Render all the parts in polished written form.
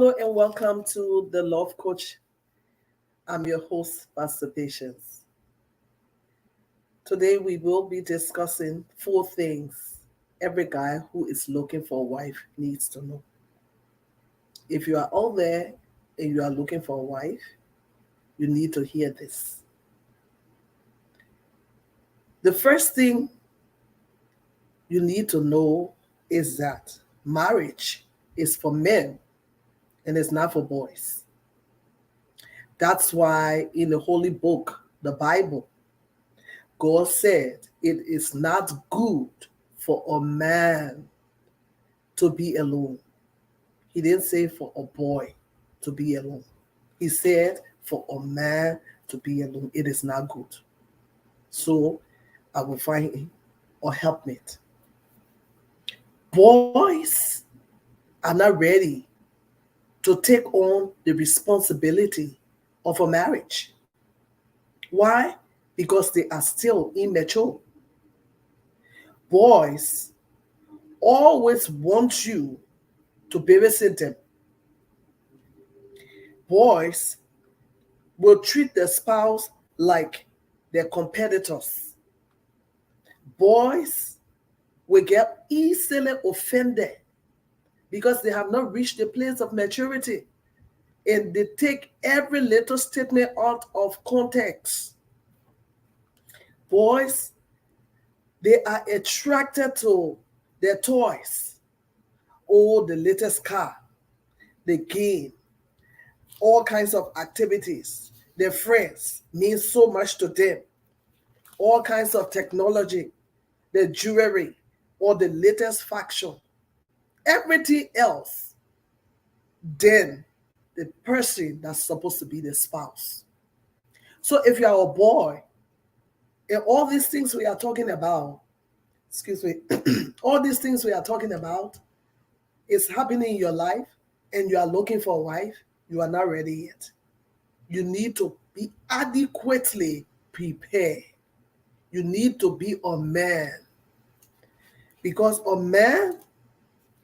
Hello and welcome to the Love Coach. I'm your host, Pastor Patience. Today we will be discussing 4 things every guy who is looking for a wife needs to know. If you are out there and you are looking for a wife, you need to hear this. The first thing you need to know is that marriage is for men and it's not for boys. That's why in the holy book, the Bible, God said it is not good for a man to be alone. He didn't say for a boy to be alone. He said for a man to be alone. It is not good. So I will find a helpmate. Boys are not ready to take on the responsibility of a marriage. Why? Because they are still immature. Boys always want you to babysit them. Boys will treat their spouse like their competitors. Boys will get easily offended because they have not reached the place of maturity and they take every little statement out of context. Boys, they are attracted to their toys, or the latest car, the game, all kinds of activities. Their friends mean so much to them. All kinds of technology, the jewelry, or the latest fashion. Everything else, then the person that's supposed to be the spouse. So if you are a boy, and all these things we are talking about, excuse me, all these things we are talking about is happening in your life and you are looking for a wife, you are not ready yet. You need to be adequately prepared. You need to be a man because a man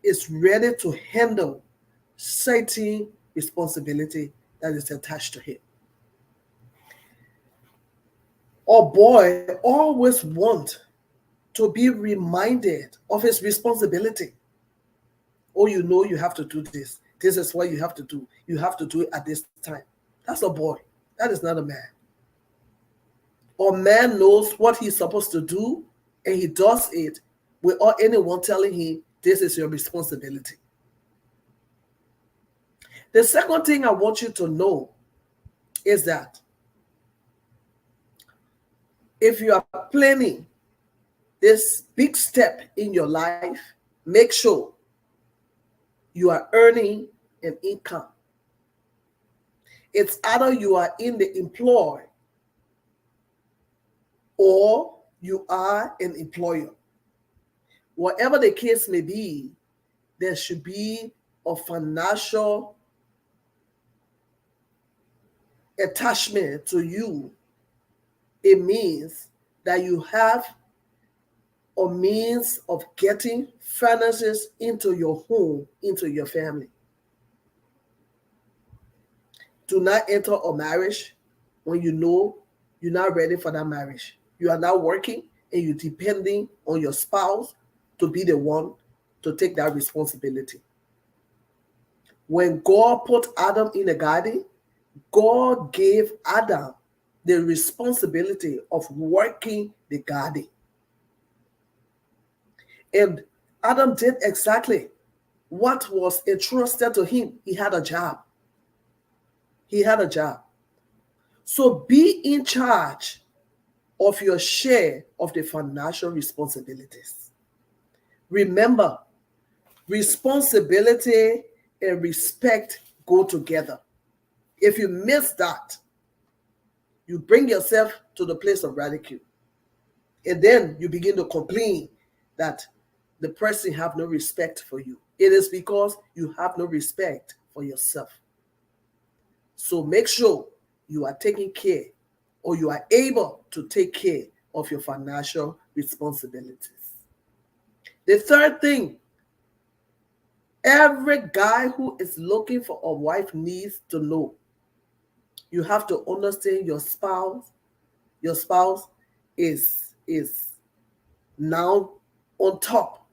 is ready to handle certain responsibility that is attached to him. A boy always wants to be reminded of his responsibility. Oh, you know you have to do this. This is what you have to do. You have to do it at this time. That's a boy. That is not a man. A man knows what he's supposed to do and he does it without anyone telling him this is your responsibility. The second thing I want you to know is that if you are planning this big step in your life, make sure you are earning an income. It's either you are in the employ or you are an employer. Whatever the case may be, there should be a financial attachment to you. It means that you have a means of getting finances into your home, into your family. Do not enter a marriage when you know you're not ready for that marriage. You are not working and you're depending on your spouse to be the one to take that responsibility. When God put Adam in the garden, God gave Adam the responsibility of working the garden. And Adam did exactly what was entrusted to him. He had a job. He had a job. So be in charge of your share of the financial responsibilities. Remember, responsibility and respect go together. If you miss that, you bring yourself to the place of ridicule. And then you begin to complain that the person have no respect for you. It is because you have no respect for yourself. So make sure you are taking care or you are able to take care of your financial responsibilities. The third thing Every guy who is looking for a wife needs to know. You have to understand your spouse. Your spouse is now on top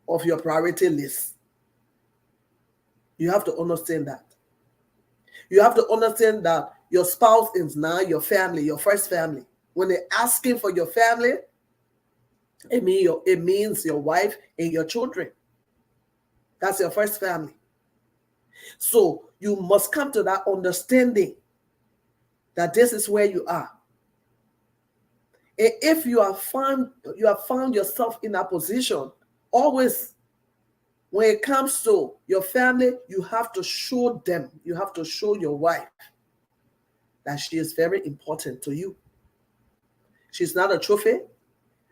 of your priority list. You have to understand that. You have to understand that your spouse is now your family, your first family. When they're asking for your family, it means your wife and your children. That's your first family. So you must come to that understanding that this is where you are. And if you have found yourself in that position, always when it comes to your family, you have to show them, you have to show your wife that she is very important to you. She's not a trophy.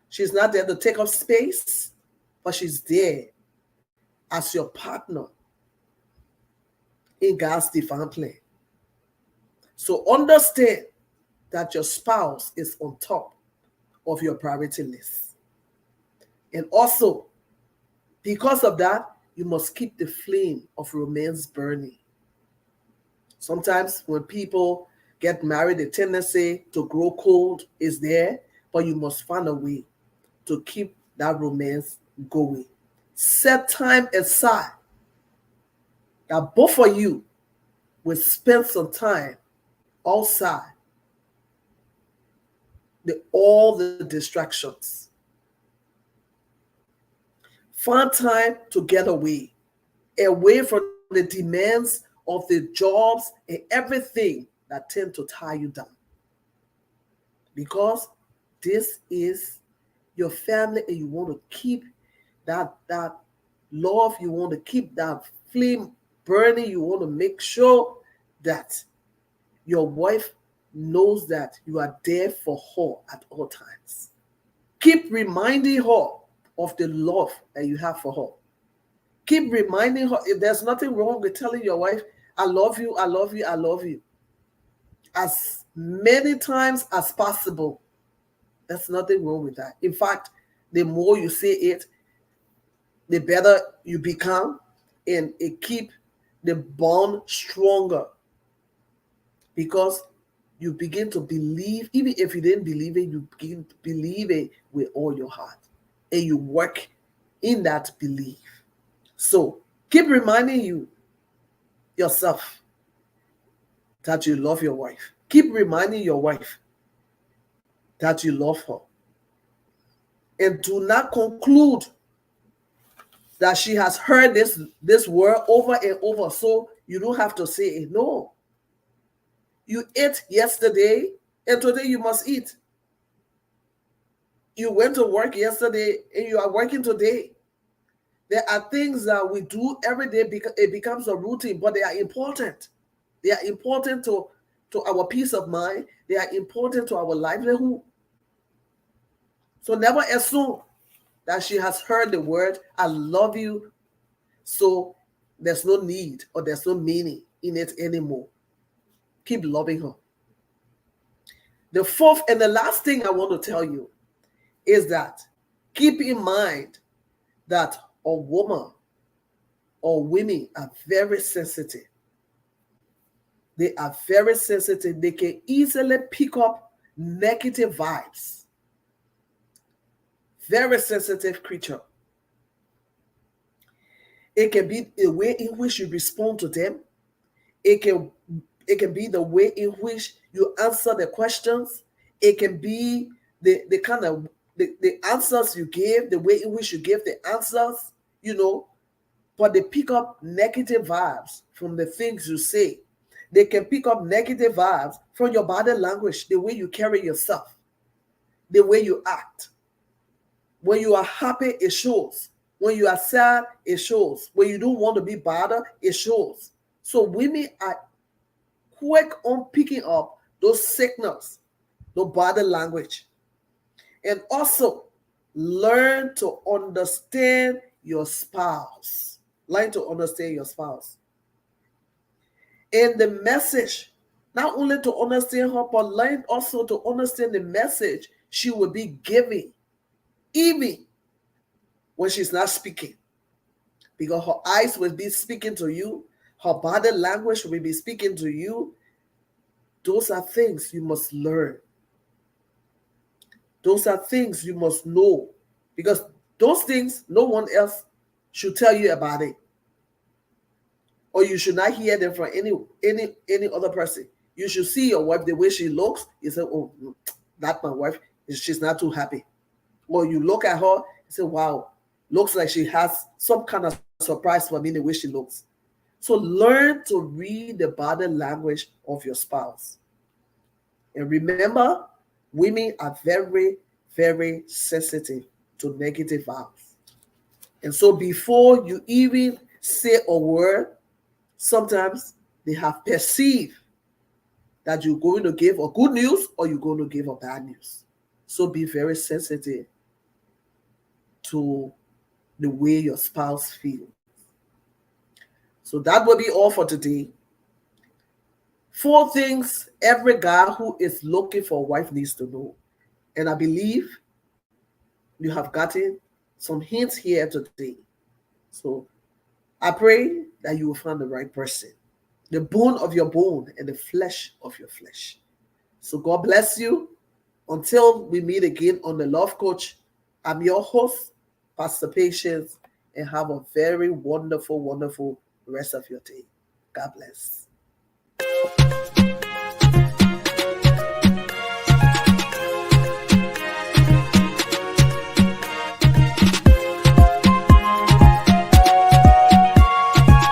She's not there to take up space, but she's there as your partner in God's divine plan. So understand that your spouse is on top of your priority list. And also, because of that, you must keep the flame of romance burning. Sometimes when people get married, the tendency to grow cold is there, but you must find a way to keep that romance going. Set time aside that both of you will spend some time outside all the distractions. Find time to get away from the demands of the jobs and everything that tend to tie you down. Because this is your family and you want to keep that love, you want to keep that flame burning, you want to make sure that your wife knows that you are there for her at all times. Keep reminding her of the love that you have for her. Keep reminding her. If there's nothing wrong with telling your wife, I love you, I love you, I love you, as many times as possible. There's nothing wrong with that. In fact, the more you say it, the better you become, and it keeps the bond stronger, because you begin to believe. Even if you didn't believe it, you begin to believe it with all your heart, and you work in that belief. So keep reminding yourself that you love your wife. Keep reminding your wife that you love her. And do not conclude that she has heard this word over and over, so you don't have to say it. No. You ate yesterday, and today you must eat. You went to work yesterday, and you are working today. There are things that we do every day because it becomes a routine, but they are important. They are important to our peace of mind. They are important to our livelihood. So never assume that she has heard the word, I love you, so there's no need or there's no meaning in it anymore. Keep loving her. The fourth and the last thing I want to tell you is that keep in mind that a woman or women are very sensitive. They are very sensitive. They can easily pick up negative vibes. Very sensitive creature. It can be the way in which you respond to them. It can be the way in which you answer the questions. It can be the kind of the answers you give, the way in which you give the answers, but they pick up negative vibes from the things you say. They can pick up negative vibes from your body language, the way you carry yourself, the way you act. When you are happy, it shows. When you are sad, it shows. When you don't want to be bothered, it shows. So women are quick on picking up those signals, the body language. And also, learn to understand your spouse. Learn to understand your spouse. And the message, not only to understand her, but learn also to understand the message she will be giving, even when she's not speaking. because her eyes will be speaking to you, her body language will be speaking to you. Those are things you must learn. Those are things you must know, because those things no one else should tell you about it, or you should not hear them from any other person. You should see your wife the way she looks. You say, "Oh, that my wife. She's not too happy." Or you look at her and say, "Wow, looks like she has some kind of surprise for me the way she looks." So learn to read the body language of your spouse. And remember, women are very, very sensitive to negative vibes. And so before you even say a word, sometimes they have perceived that you're going to give a good news or you're going to give a bad news. So be very sensitive to the way your spouse feels. So that will be all for today. 4 things every guy who is looking for a wife needs to know. And I believe you have gotten some hints here today. So I pray that you will find the right person, the bone of your bone and the flesh of your flesh. So God bless you. Until we meet again on the Love Coach, I'm your host, Pastor Patience, and have a very wonderful, wonderful rest of your day. God bless.